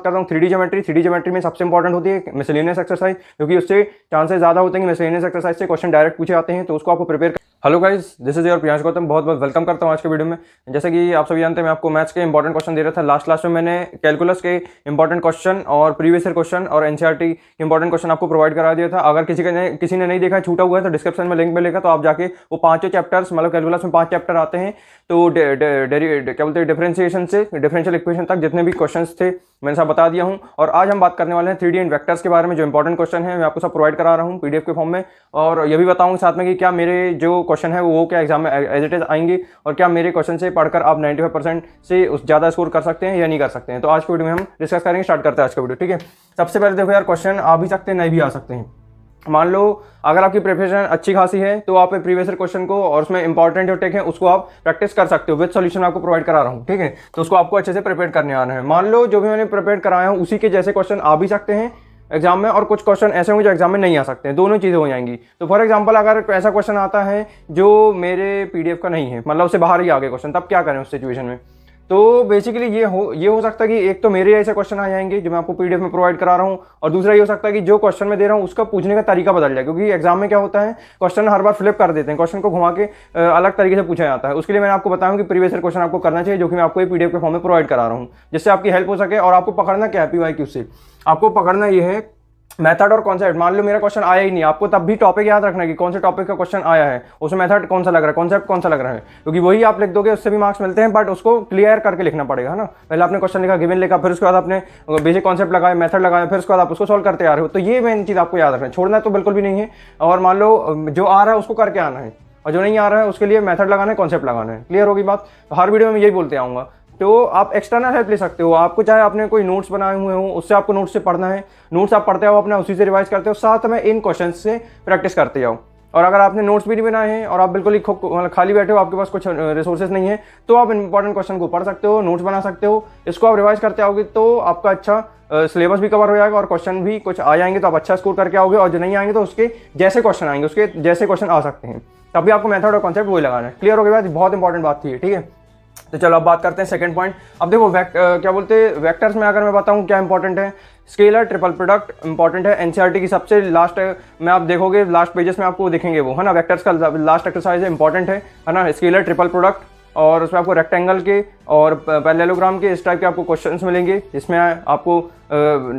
कर रहा हूँ 3D ज्योमेट्री। 3D ज्योमेट्री में सबसे इंपॉर्टेंट होती है मिसलेनियस एक्सरसाइज, क्योंकि उससे चांसेस ज़्यादा होते हैं कि मिसलेनियस एक्सरसाइज से क्वेश्चन डायरेक्ट पूछे आते हैं, तो उसको आपको prepare. Hello guys, this is your Priyansh Gautam, बहुत बहुत वेलकम करता हूँ आज के वीडियो में। जैसे कि आप सभी जानते हैं, मैं आपको मैथ्स के इंपॉर्टेंट क्वेश्चन दे रहा था। लास्ट क्लास में मैंने कैलकुलस के इंपॉर्टेंट क्वेश्चन और प्रीवियस ईयर क्वेश्चन और एनसीईआरटी के इंपॉर्टेंट क्वेश्चन आपको प्रोवाइड करा दिया था। अगर किसी ने नहीं देखा, छूटा हुआ है, तो डिस्क्रिप्शन में लिंक मिलेगा, तो आप जाके वो पांचों चैप्टर्स, मतलब कैलकुलस में 5 चैप्टर आते हैं, तो क्या बोलते हैं डिफरेंशिएशन से डिफरेंशियल इक्वेशन तक जितने भी क्वेश्चन थे मैंने सब बता दिया हूं। और आज हम बात करने वाले हैं 3D एंड वेक्टर्स के बारे में। जो इंपॉर्टेंट क्वेश्चन है मैं आपको सब प्रोवाइड करा रहा हूं पीडीएफ के फॉर्म में, और ये भी बताऊंगा साथ में कि क्या मेरे जो क्वेश्चन है वो क्या एग्जाम में एज इट इज आएंगे, और क्या मेरे क्वेश्चन से पढ़कर आप 95% से उस ज़्यादा स्कोर कर सकते हैं या नहीं कर सकते हैं। तो आज की वीडियो में हम डिस्कस करेंगे। स्टार्ट करते हैं आज का वीडियो, ठीक है। सबसे पहले देखो यार, क्वेश्चन आ भी सकते हैं, नहीं भी आ सकते हैं। मान लो अगर आपकी प्रिपरेशन अच्छी खासी है तो आप प्रीवियस ईयर क्वेश्चन को और उसमें इंपॉर्टेंट जो टेक है उसको आप प्रैक्टिस कर सकते हो। विद सॉल्यूशन आपको प्रोवाइड करा रहा हूँ, ठीक है। तो उसको आपको अच्छे से प्रिपेयर करने आना है। मान लो जो भी मैंने प्रिपेयर कराया हूँ उसी के जैसे क्वेश्चन आ भी सकते हैं एग्जाम में, और कुछ क्वेश्चन ऐसे होंगे जो एग्जाम में नहीं आ सकते हैं। दोनों चीज़ें हो जाएंगी। तो फॉर एग्जांपल अगर ऐसा क्वेश्चन आता है जो मेरे पीडीएफ का नहीं है, मतलब उससे बाहर ही आ गए क्वेश्चन, तब क्या करें उस सिचुएशन में। तो बेसिकली ये हो सकता है कि एक तो मेरे ऐसे क्वेश्चन आ जाएंगे जो मैं आपको पीडीएफ में प्रोवाइड करा रहा हूँ, और दूसरा ये हो सकता है कि जो क्वेश्चन मैं दे रहा हूँ उसका पूछने का तरीका बदल जाए, क्योंकि एग्जाम में क्या होता है क्वेश्चन हर बार फ्लिप कर देते हैं, क्वेश्चन को घुमा के अलग तरीके से पूछा जाता है। उसके लिए मैंने आपको बताया कि प्रीवियस ईयर क्वेश्चन आपको करना चाहिए, जो कि मैं आपको पीडीएफ के फॉर्म में प्रोवाइड करा रहा हूँ, जिससे आपकी हेल्प हो सके। और आपको पकड़ना क्या है पीवाईक्यू से, आपको पकड़ना ये है मेथड और कॉन्सेप्ट। मान लो मेरा क्वेश्चन आया ही नहीं, आपको तब भी टॉपिक याद रखना है कि कौन से टॉपिक का क्वेश्चन आया है, उसमें मेथड कौन सा लग रहा है, कॉन्सेप्ट कौन सा लग रहा है, क्योंकि वही आप लिख दोगे उससे भी मार्क्स मिलते हैं, बट उसको क्लियर करके लिखना पड़ेगा, है ना। पहले आपने क्वेश्चन लिखा, गिवन लिखा, फिर उसके बाद आपने बेसिक कॉन्सेप्ट लगाया, मेथड लगाया, फिर उसके बाद आप उसको सॉल्व करते आ रहे हो। तो ये मेन चीज़ आपको याद रखना है, छोड़ना तो बिल्कुल भी नहीं है। और मान लो जो आ रहा है उसको करके आना है, और जो नहीं आ रहा है उसके लिए मेथड लगाना है, कॉन्सेप्ट लगाना है। क्लियर होगी बात। तो हर वीडियो में यही बोलते आऊँगा। तो आप एक्सटर्नल हेल्प ले सकते हो। आपको चाहे आपने कोई नोट्स बनाए हुए हो, उससे आपको नोट्स से पढ़ना है, नोट्स आप पढ़ते हो अपना, उसी से रिवाइज करते हो, साथ में इन क्वेश्चन से प्रैक्टिस करते जाओ। और अगर आपने नोट्स भी नहीं बनाए हैं और आप बिल्कुल ही खाली बैठे हो, आपके पास कुछ रिसोर्सेज नहीं है, तो आप इंपॉर्टेंट क्वेश्चन को पढ़ सकते हो, नोट्स बना सकते हो। इसको आप रिवाइज करते आओगे तो आपका अच्छा सिलेबस भी कवर हो जाएगा, और क्वेश्चन भी कुछ आ जाएंगे तो आप अच्छा स्कोर करके आओगे। और जो नहीं आएंगे तो उसके जैसे क्वेश्चन आएंगे, उसके जैसे क्वेश्चन आ सकते हैं, तभी आपको मेथड और कॉन्सेप्ट वही लगाना है। क्लियर हो गई बात। बहुत इंपॉर्टेंट बात थी, ठीक है। तो चलो अब बात करते हैं सेकंड पॉइंट। अब देखो क्या बोलते हैं वेक्टर्स में, अगर मैं बताऊं क्या इंपॉर्टेंट है, स्केलर ट्रिपल प्रोडक्ट इंपॉर्टेंट है। एनसीईआरटी की सबसे लास्ट में आप देखोगे, लास्ट पेजेस में आपको दिखेंगे वो, है ना। वेक्टर्स का लास्ट एक्सरसाइज है, इंपॉर्टेंट है ना। स्केलर ट्रिपल प्रोडक्ट, और उसमें आपको रेक्टेंगल के और पैरेललोग्राम के इस टाइप के आपको क्वेश्चंस मिलेंगे, जिसमें आपको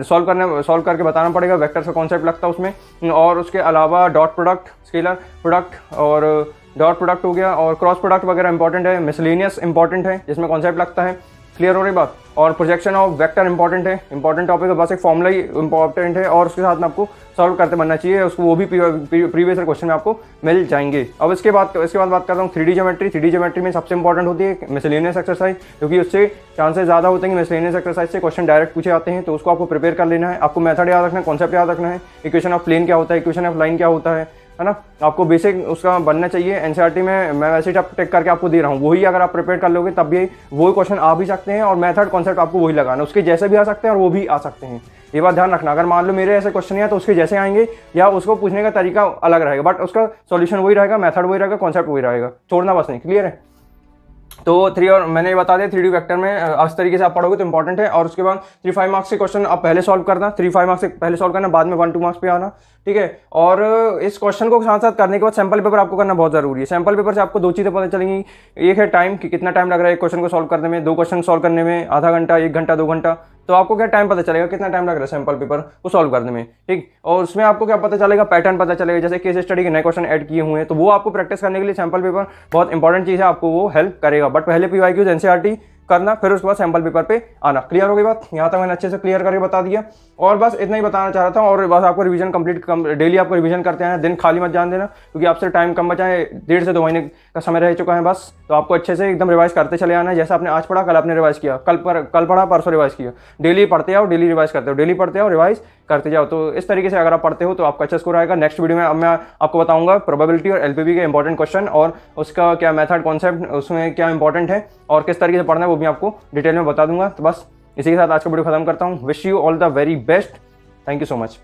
सॉल्व करके बताना पड़ेगा। वेक्टर्स का कॉन्सेप्ट लगता है उसमें। और उसके अलावा डॉट प्रोडक्ट, स्केलर प्रोडक्ट और डॉट प्रोडक्ट हो गया, और क्रॉस प्रोडक्ट वगैरह इंपॉर्टेंट है। मिसलेनियस इंपॉर्टेंट है, जिसमें कॉन्सेप्ट लगता है। क्लियर हो रही बात। और प्रोजेक्शन ऑफ वेक्टर इंपॉर्टेंट है, इंपॉर्टेंट टॉपिक है, बस एक फॉर्मूला ही इंपॉर्टेंट है, और उसके साथ में आपको सॉल्व करते बनना चाहिए उसको, वो भी प्रीवियस ईयर क्वेश्चन में आपको मिल जाएंगे। अब इसके बाद बात करता हूँ 3D ज्योमेट्री। 3D ज्योमेट्री में सबसे इंपॉर्टेंट होती है मिसलेनियस एक्सरसाइज, क्योंकि उससे चांसेस ज़्यादा होते हैं कि मिसलेनियस एक्सरसाइज से क्वेश्चन डायरेक्ट पूछे आते हैं, तो उसको आपको प्रिपेयर कर लेना है। आपको मेथड याद रखना है, कॉन्सेप्ट याद रखना है, इक्वेशन ऑफ प्लेन क्या होता है, इक्वेशन ऑफ लाइन क्या होता है ना। आपको बेसिक उसका बनना चाहिए। एनसीईआरटी में मैं वैसे ही टेक करके आपको दे रहा हूँ, वही अगर आप प्रिपेयर कर लोगे तब भी वही क्वेश्चन आ भी सकते हैं, और मेथड कॉन्सेप्ट आपको वही लगाना, उसके जैसे भी आ सकते हैं और वो भी आ सकते हैं। ये बात ध्यान रखना। अगर मान लो मेरे ऐसे क्वेश्चन है तो उसके जैसे आएंगे, या उसको पूछने का तरीका अलग रहेगा, बट उसका सॉल्यूशन वही रहेगा, मेथड वही रहेगा, कॉन्सेप्ट वही रहेगा, छोड़ना बस नहीं। क्लियर है। तो और मैंने ये बता दिया 3D वेक्टर में इस तरीके से आप पढ़ोगे तो इंपॉर्टेंट है। और उसके बाद 3-5 मार्क्स के क्वेश्चन आप पहले सॉल्व करना, 3-5 मार्क्स से पहले सॉल्व करना, बाद में 1-2 मार्क्स पे आना, ठीक है। और इस क्वेश्चन को साथ साथ करने के बाद सैंपल पेपर आपको करना बहुत जरूरी है। सैंपल पेपर से आपको 2 चीज़ें पता चलेंगी। एक है टाइम, कि कितना टाइम लग रहा है एक क्वेश्चन को सॉल्व करने में, 2 क्वेश्चन सॉल्व करने में आधा घंटा, 1 घंटा, 2 घंटा, तो आपको क्या टाइम पता चलेगा, कितना टाइम लग रहा है सैंपल पेपर को सॉल्व करने में, ठीक। और उसमें आपको क्या पता चलेगा, पैटर्न पता चलेगा, जैसे केस स्टडी के नए क्वेश्चन ऐड किए हुए हैं, तो वो आपको प्रैक्टिस करने के लिए सैंपल पेपर बहुत इंपॉर्टेंट चीज़ है, आपको वो हेल्प करेगा। बट पहले पीवाईक्यूज एनसीईआरटी करना, फिर उसके बाद सैंपल पेपर पे आना। क्लियर हो गई बात। यहाँ तक मैंने अच्छे से क्लियर करके बता दिया, और बस इतना ही बताना चाह रहा था। और बस आपको रिवीजन डेली आपको रिवीजन करते हैं, दिन खाली मत जान देना, क्योंकि आपसे टाइम कम बचा है, 1.5 से 2 महीने का समय रह चुका है बस। तो आपको अच्छे से एकदम रिवाइज करते चले आना है। जैसा आपने आज पढ़ा, कल आपने रिवाइज किया, कल पढ़ा, परसों रिवाइज किया। डेली पढ़ते आओ, डेली रिवाइज करते हो, डेली पढ़ते आओ, रिवाइज करते जाओ। तो इस तरीके से अगर आप पढ़ते हो तो आपका अच्छा स्कोर आएगा। नेक्स्ट वीडियो में अब मैं आपको बताऊंगा प्रोबेबिलिटी और एलपीवी के इंपॉर्टेंट क्वेश्चन, और उसका क्या मेथड, कॉन्सेप्ट उसमें क्या इंपॉर्टेंट है, और किस तरीके से पढ़ना है, वो भी आपको डिटेल में बता दूंगा। तो बस इसी के साथ आज का वीडियो खत्म करता हूँ। Wish you all the very best. Thank you so much.